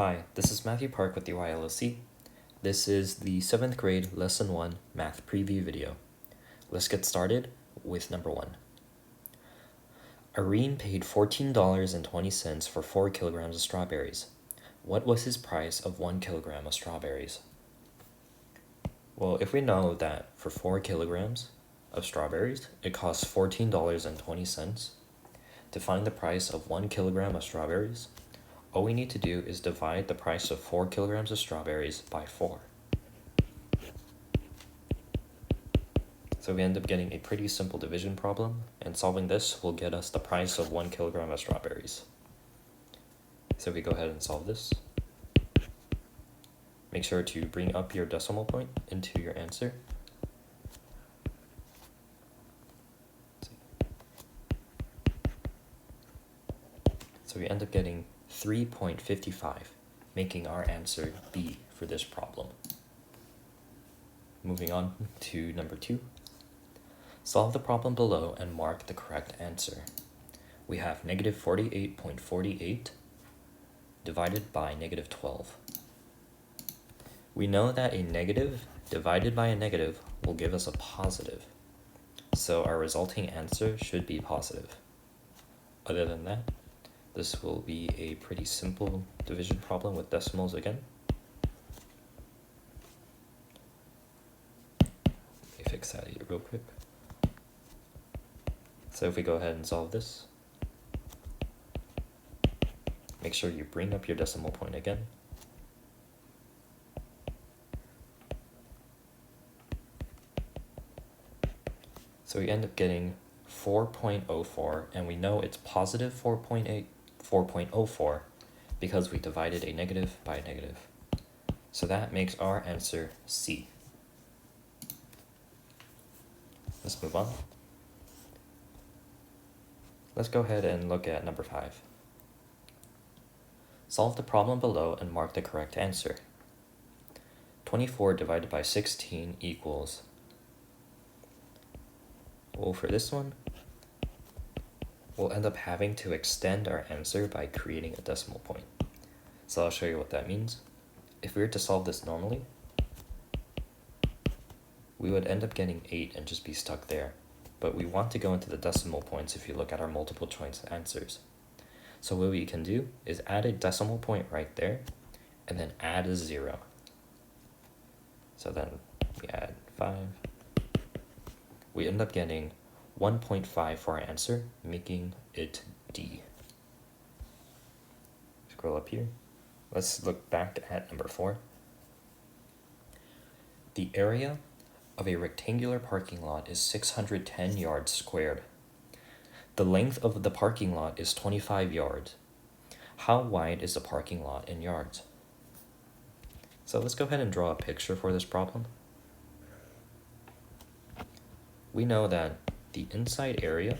Hi, this is Matthew Park with the YLOC. This is the 7th grade Lesson 1 Math Preview video. Let's get started with number 1. Irene paid $14.20 for 4 kilograms of strawberries. What was his price of 1 kilogram of strawberries? Well, if we know that for 4 kilograms of strawberries, it costs $14.20, to find the price of 1 kilogram of strawberries, all we need to do is divide the price of 4 kilograms of strawberries by 4. So we end up getting a pretty simple division problem, and solving this will get us the price of 1 kilogram of strawberries. So we go ahead and solve this. Make sure to bring up your decimal point into your answer. So we end up getting 3.55, making our answer B for this problem. Moving on to number 2. Solve the problem below and mark the correct answer. We have negative 48.48 divided by negative 12. We know that a negative divided by a negative will give us a positive, so our resulting answer should be positive. Other than that, this will be a pretty simple division problem with decimals again. Let me fix that here real quick. So if we go ahead and solve this, make sure you bring up your decimal point again. So we end up getting 4.04, and we know it's positive 4.04 because we divided a negative by a negative. So that makes our answer C. Let's move on. Let's go ahead and look at number 5. Solve the problem below and mark the correct answer. 24 divided by 16 equals... Well, for this one, we'll end up having to extend our answer by creating a decimal point. So I'll show you what that means. If we were to solve this normally, we would end up getting 8 and just be stuck there. But we want to go into the decimal points if you look at our multiple choice answers. So what we can do is add a decimal point right there, and then add a 0. So then we add 5. We end up getting 1.5 for our answer, making it D. Scroll up here. Let's look back at number 4. The area of a rectangular parking lot is 610 yards squared. The length of the parking lot is 25 yards. How wide is the parking lot in yards? So let's go ahead and draw a picture for this problem. We know that the inside area,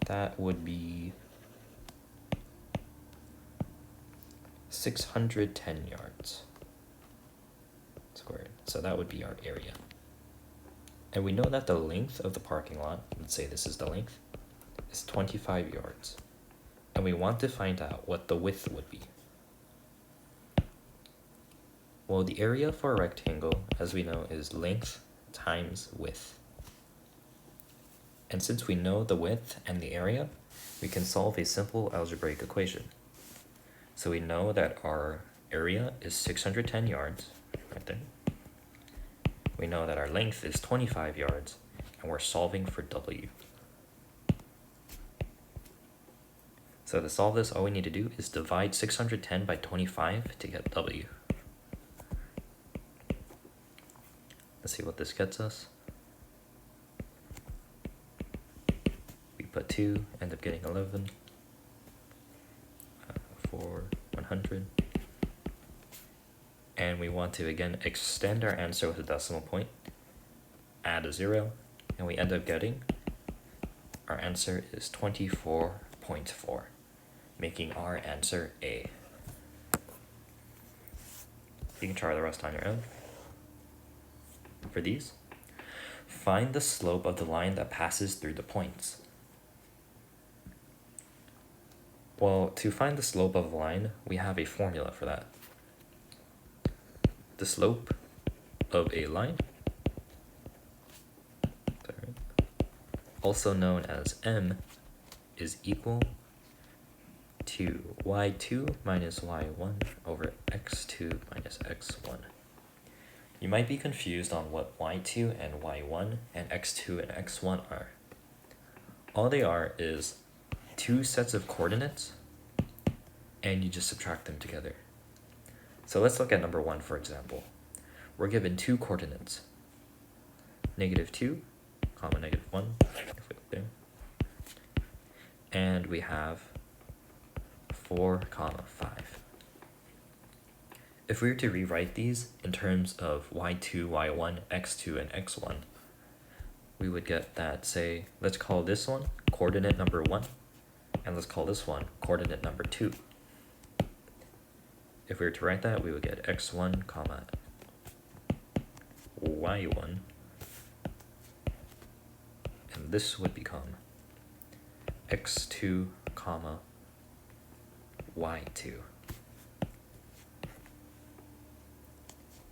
that would be 610 yards squared. So that would be our area. And we know that the length of the parking lot, let's say this is the length, is 25 yards. And we want to find out what the width would be. Well, the area for a rectangle, as we know, is length times width. And since we know the width and the area, we can solve a simple algebraic equation. So we know that our area is 610 yards, right there. We know that our length is 25 yards, and we're solving for W. So to solve this, all we need to do is divide 610 by 25 to get W. Let's see what this gets us. We put 2, end up getting 11 for 100. And we want to, again, extend our answer with a decimal point, add a 0, and we end up getting, our answer is 24.4, making our answer A. You can try the rest on your own. For these, find the slope of the line that passes through the points. Well, to find the slope of a line, we have a formula for that. The slope of a line, also known as m, is equal to y2 minus y1 over x2 minus x1. You might be confused on what y2 and y1 and x2 and x1 are. All they are is two sets of coordinates, and you just subtract them together. So let's look at number 1, for example. We're given two coordinates, -2, comma -1, if we look there, and we have 4, 5. If we were to rewrite these in terms of y2, y1, x2, and x1, we would get that, say, let's call this one coordinate number 1, and let's call this one coordinate number 2. If we were to write that, we would get x1, comma y1, and this would become x2, comma y2.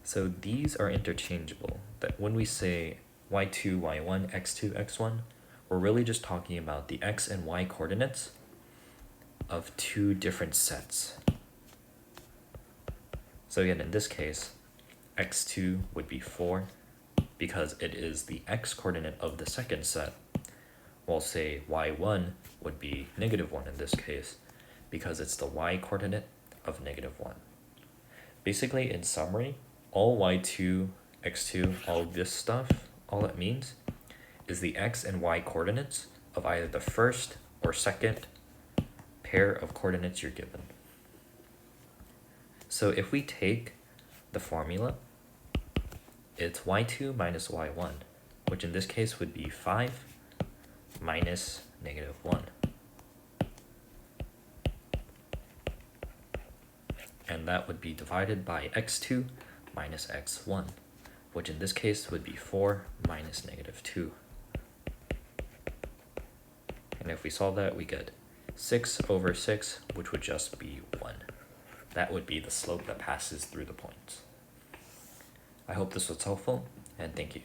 So these are interchangeable, that when we say y2, y1, x2, x1, we're really just talking about the x and y coordinates of two different sets. So again, in this case, x2 would be 4 because it is the x coordinate of the second set, while say y1 would be -1 in this case because it's the y coordinate of -1. Basically, in summary, all y2, x2, all this stuff, all it means is the x and y coordinates of either the first or second pair of coordinates you're given. So if we take the formula, it's y2 minus y1, which in this case would be 5 minus -1. And that would be divided by x2 minus x1, which in this case would be 4 minus -2. And if we solve that, we get 6 over 6, which would just be 1. That would be the slope that passes through the points. I hope this was helpful, and thank you.